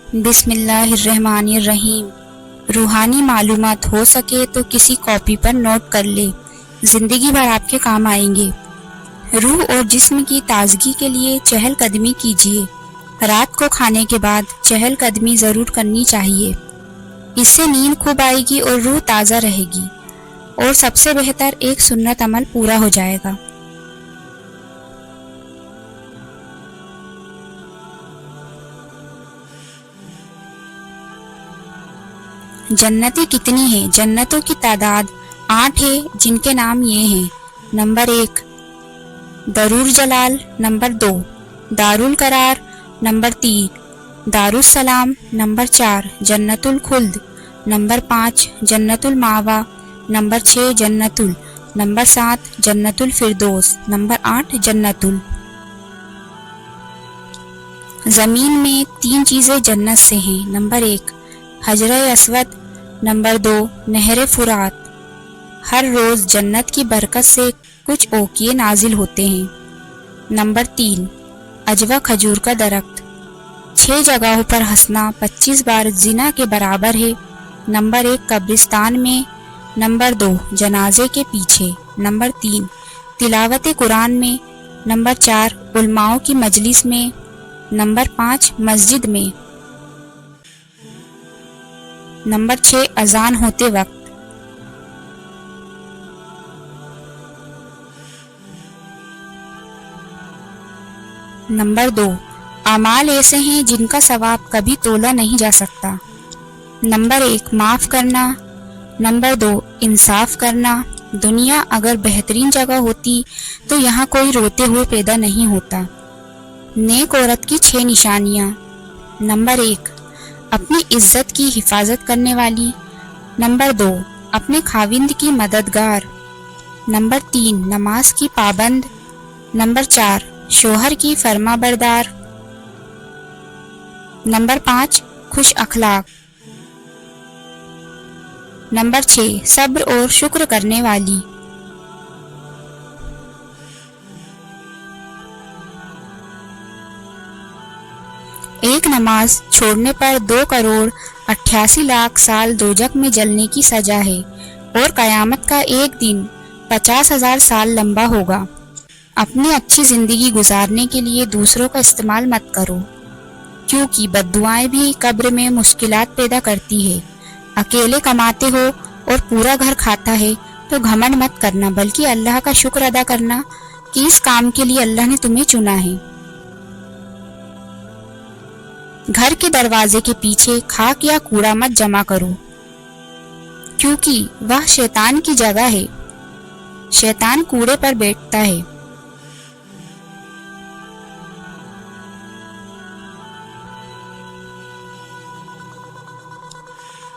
بسم اللہ الرحمن الرحیم۔ روحانی معلومات ہو سکے تو کسی کاپی پر نوٹ کر لے، زندگی بھر آپ کے کام آئیں گے۔ روح اور جسم کی تازگی کے لیے چہل قدمی کیجیے۔ رات کو کھانے کے بعد چہل قدمی ضرور کرنی چاہیے، اس سے نیند خوب آئے گی اور روح تازہ رہے گی، اور سب سے بہتر ایک سنت عمل پورا ہو جائے گا۔ جنتیں کتنی ہیں؟ جنتوں کی تعداد 8 ہے، جن کے نام یہ ہیں: نمبر 1 درور جلال، نمبر 2 دارالقرار، نمبر 3 دارالسلام، نمبر 4 جنت الخلد، نمبر 5 جنت المأویٰ، نمبر 6 جنت نمبر 7 جنت الفردوس، نمبر 8 جنت زمین میں 3 چیزیں جنت سے ہیں: نمبر 1 حجر اسود، نمبر 2 نہر فرات۔ ہر روز جنت کی برکت سے کچھ اوقیے نازل ہوتے ہیں۔ نمبر 3 عجوہ کھجور کا درخت۔ 6 جگہوں پر ہنسنا 25 بار زنا کے برابر ہے۔ نمبر 1 قبرستان میں، نمبر 2 جنازے کے پیچھے، نمبر 3 تلاوت قرآن میں، نمبر 4 علماؤں کی مجلس میں، نمبر 5 مسجد میں، نمبر 6 اذان ہوتے وقت۔ نمبر 2 اعمال ایسے ہیں جن کا ثواب کبھی تولا نہیں جا سکتا۔ نمبر 1 معاف کرنا، نمبر 2 انصاف کرنا۔ دنیا اگر بہترین جگہ ہوتی تو یہاں کوئی روتے ہوئے پیدا نہیں ہوتا۔ نیک عورت کی 6 نشانیاں۔ نمبر 1 اپنی عزت کی حفاظت کرنے والی، نمبر 2 اپنے خاوند کی مددگار، نمبر 3 نماز کی پابند، نمبر 4 شوہر کی فرما بردار، نمبر 5 خوش اخلاق، نمبر 6 صبر اور شکر کرنے والی۔ ایک نماز چھوڑنے پر 2,88,00,000 سال دوزخ میں جلنے کی سزا ہے، اور قیامت کا ایک دن 50,000 سال لمبا ہوگا۔ اپنی اچھی زندگی گزارنے کے لیے دوسروں کا استعمال مت کرو، کیونکہ بد دعائیں بھی قبر میں مشکلات پیدا کرتی ہے۔ اکیلے کماتے ہو اور پورا گھر کھاتا ہے تو گھمنڈ مت کرنا، بلکہ اللہ کا شکر ادا کرنا کہ اس کام کے لیے اللہ نے تمہیں چنا ہے۔ گھر کے دروازے کے پیچھے خاک یا کوڑا مت جمع کرو، کیونکہ وہ شیطان کی جگہ ہے۔ شیطان کوڑے پر بیٹھتا ہے۔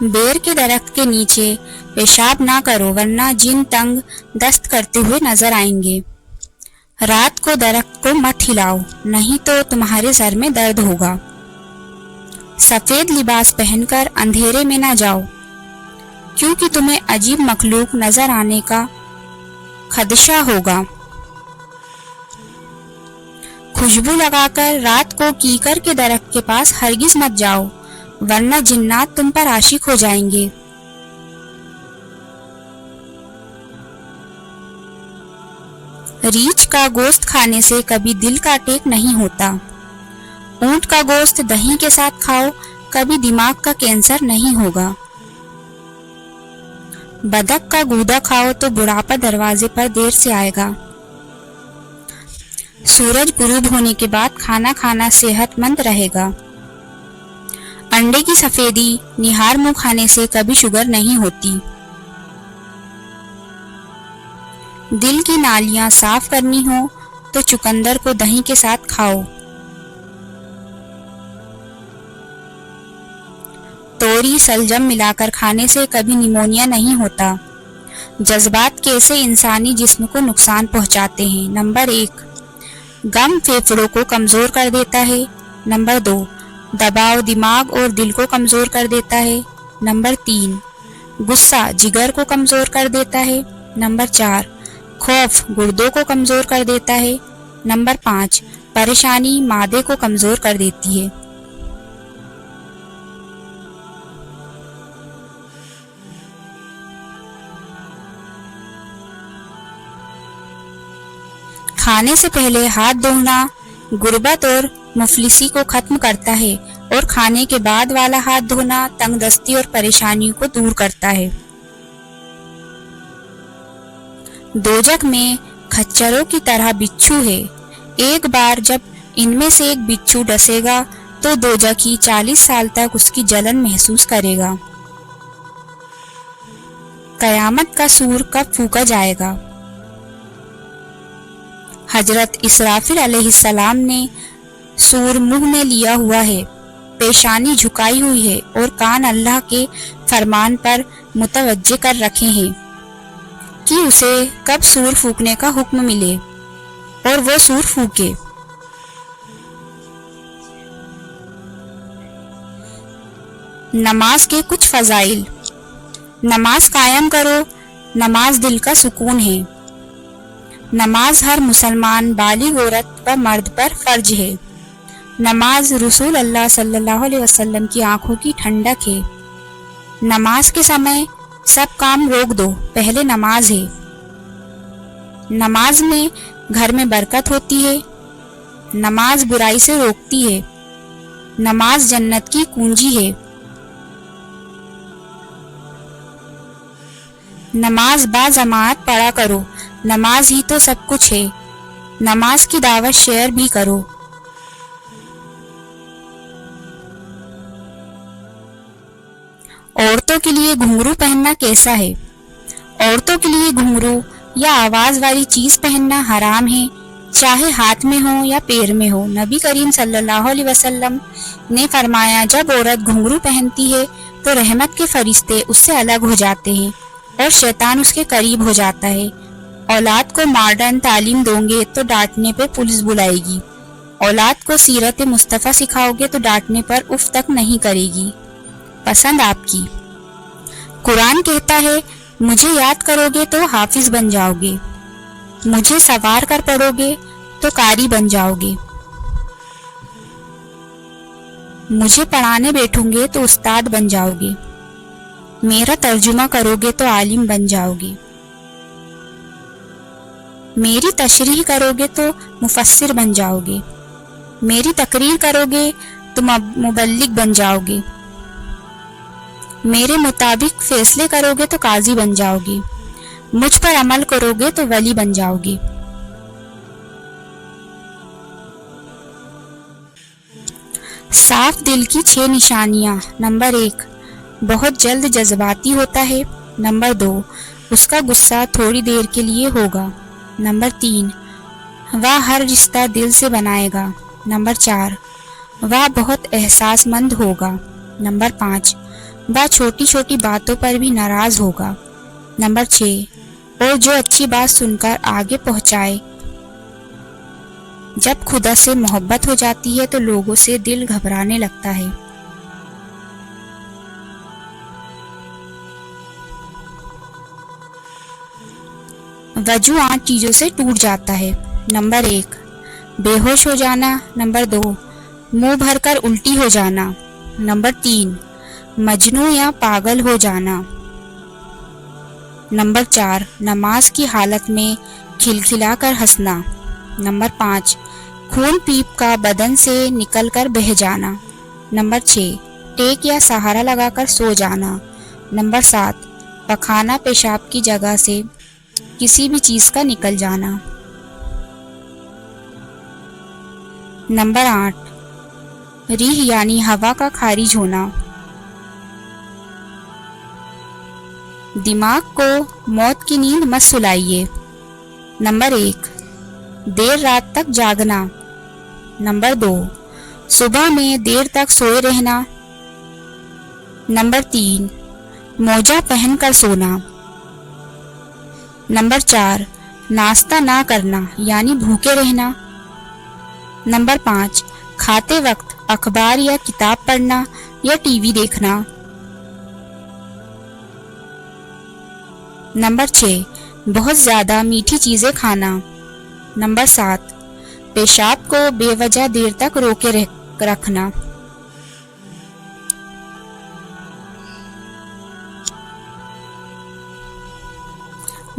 بیر کے درخت کے نیچے پیشاب نہ کرو، ورنہ جن تنگ دست کرتے ہوئے نظر آئیں گے۔ رات کو درخت کو مت ہلاؤ، نہیں تو تمہارے سر میں درد ہوگا۔ سفید لباس پہن کر اندھیرے میں نہ جاؤ، کیونکہ تمہیں عجیب مخلوق نظر آنے کا خدشہ ہوگا۔ خوشبو لگا کر رات کو کیکر کے درخت کے پاس ہرگز مت جاؤ، ورنہ جنات تم پر عاشق ہو جائیں گے۔ ریچھ کا گوشت کھانے سے کبھی دل کا اٹیک نہیں ہوتا۔ اونٹ کا گوشت دہی کے ساتھ کھاؤ، کبھی دماغ کا کینسر نہیں ہوگا۔ بدک کا گودا کھاؤ تو بڑھاپا دروازے پر دیر سے آئے گا۔ سورج غروب ہونے کے بعد کھانا کھانا صحت مند رہے گا۔ انڈے کی سفیدی نہار منہ کھانے سے کبھی شوگر نہیں ہوتی۔ دل کی نالیاں صاف کرنی ہو تو چقندر کو دہی کے ساتھ کھاؤ۔ توری سلجم ملا کر کھانے سے کبھی نیمونیا نہیں ہوتا۔ جذبات کیسے انسانی جسم کو نقصان پہنچاتے ہیں؟ نمبر 1 غم پھیپھڑوں کو کمزور کر دیتا ہے۔ نمبر 2 دباؤ دماغ اور دل کو کمزور کر دیتا ہے۔ نمبر 3 غصہ جگر کو کمزور کر دیتا ہے۔ نمبر 4 خوف گردوں کو کمزور کر دیتا ہے۔ نمبر 5 پریشانی معدے کو کمزور کر دیتی ہے۔ کھانے سے پہلے ہاتھ دھونا غربت اور مفلسی کو ختم کرتا ہے اور کھانے کے بعد والا ہاتھ دھونا تنگ دستی اور پریشانیوں کو دور کرتا ہے۔ دوزخ میں کھچروں کی طرح بچھو ہے، ایک بار جب ان میں سے ایک بچھو ڈسے گا تو دوزخی 40 سال تک اس کی جلن محسوس کرے گا۔ قیامت کا سور کب پھونکا جائے گا؟ حضرت اسرافیل علیہ السلام نے سور منہ میں لیا ہوا ہے، پیشانی جھکائی ہوئی ہے اور کان اللہ کے فرمان پر متوجہ کر رکھے ہیں کہ اسے کب سور پھونکنے کا حکم ملے اور وہ سور پھونکے۔ نماز کے کچھ فضائل۔ نماز قائم کرو، نماز دل کا سکون ہے۔ نماز ہر مسلمان بالغ عورت و مرد پر فرض ہے۔ نماز رسول اللہ صلی اللہ علیہ وسلم کی آنکھوں کی ٹھنڈک ہے۔ نماز کے سمے سب کام روک دو، پہلے نماز ہے۔ نماز میں گھر میں برکت ہوتی ہے۔ نماز برائی سے روکتی ہے۔ نماز جنت کی کنجی ہے۔ نماز با جماعت پڑھا کرو، نماز ہی تو سب کچھ ہے۔ نماز کی دعوت شیئر بھی کرو۔ عورتوں کے لیے گھنگرو پہننا کیسا ہے؟ عورتوں کے لیے گھنگرو یا آواز والی چیز پہننا حرام ہے، چاہے ہاتھ میں ہو یا پیر میں ہو۔ نبی کریم صلی اللہ علیہ وسلم نے فرمایا، جب عورت گھنگرو پہنتی ہے تو رحمت کے فرشتے اس سے الگ ہو جاتے ہیں اور شیطان اس کے قریب ہو جاتا ہے۔ اولاد کو ماڈرن تعلیم دو گے تو ڈانٹنے پہ پولیس بلائے گی، اولاد کو سیرت مصطفیٰ سکھاؤ گے تو ڈانٹنے پر اف تک نہیں کرے گی۔ پسند آپ کی۔ قرآن کہتا ہے، مجھے یاد کرو گے تو حافظ بن جاؤ گے، مجھے سوار کر پڑھو گے تو قاری بن جاؤ گے، مجھے پڑھانے بیٹھوں گے تو استاد بن جاؤ گے، میرا ترجمہ کرو گے تو عالم بن جاؤ گے، میری تشریح کرو گے تو مفسر بن جاؤ گے، میری تقریر کرو گے تو مبلغ بن جاؤ گے، میرے مطابق فیصلے کرو گے تو قاضی بن جاؤ گے، مجھ پر عمل کرو گے تو ولی بن جاؤ گے۔ صاف دل کی 6 نشانیاں۔ نمبر 1، بہت جلد جذباتی ہوتا ہے۔ نمبر 2، اس کا غصہ تھوڑی دیر کے لیے ہوگا۔ نمبر 3، وہ ہر رشتہ دل سے بنائے گا۔ نمبر 4، وہ بہت احساس مند ہوگا۔ نمبر 5، وہ چھوٹی چھوٹی باتوں پر بھی ناراض ہوگا۔ نمبر 6، اور جو اچھی بات سن کر آگے پہنچائے۔ جب خدا سے محبت ہو جاتی ہے تو لوگوں سے دل گھبرانے لگتا ہے۔ وضو 8 چیزوں سے ٹوٹ جاتا ہے۔ نمبر 1، بے ہوش ہو جانا۔ نمبر 2، منہ بھر کر الٹی ہو جانا۔ نمبر 3، مجنون یا پاگل ہو جانا۔ نمبر 4، نماز کی حالت میں کھلکھلا کر ہنسنا۔ نمبر 5، خون پیپ کا بدن سے نکل کر بہہ جانا۔ نمبر 6، ٹیک یا سہارا لگا کر سو جانا۔ نمبر 7، پخانہ پیشاب کی جگہ سے کسی بھی چیز کا نکل جانا۔ نمبر 8، ریح یعنی ہوا کا خارج ہونا۔ دماغ کو موت کی نیند مت سلائیے۔ نمبر 1، دیر رات تک جاگنا۔ نمبر 2، صبح میں دیر تک سوئے رہنا۔ نمبر 3، موجہ پہن کر سونا۔ نمبر 4، ناشتہ نہ کرنا یعنی بھوکے رہنا۔ نمبر 5، کھاتے وقت اخبار یا کتاب پڑھنا یا ٹی وی دیکھنا۔ نمبر 6، بہت زیادہ میٹھی چیزیں کھانا۔ نمبر 7، پیشاب کو بے وجہ دیر تک روکے رکھنا۔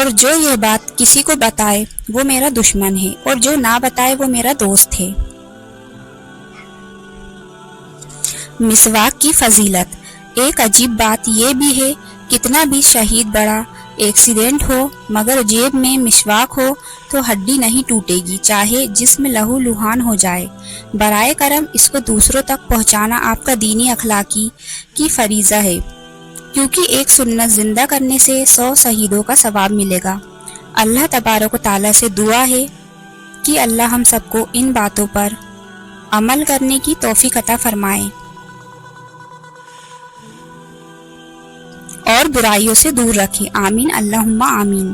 اور جو یہ بات کسی کو بتائے وہ میرا دشمن ہے، اور جو نہ بتائے وہ میرا دوست ہے۔ مسواک کی فضیلت۔ ایک عجیب بات یہ بھی ہے، کتنا بھی شہید بڑا ایکسیڈنٹ ہو مگر جیب میں مسواک ہو تو ہڈی نہیں ٹوٹے گی، چاہے جسم لہو لہان ہو جائے۔ برائے کرم اس کو دوسروں تک پہنچانا آپ کا دینی اخلاقی کی فریضہ ہے، کیونکہ ایک سنت زندہ کرنے سے 100 شہیدوں کا ثواب ملے گا۔ اللہ تبارک و تعالیٰ سے دعا ہے کہ اللہ ہم سب کو ان باتوں پر عمل کرنے کی توفیق عطا فرمائے اور برائیوں سے دور رکھے۔ آمین، اللہم آمین۔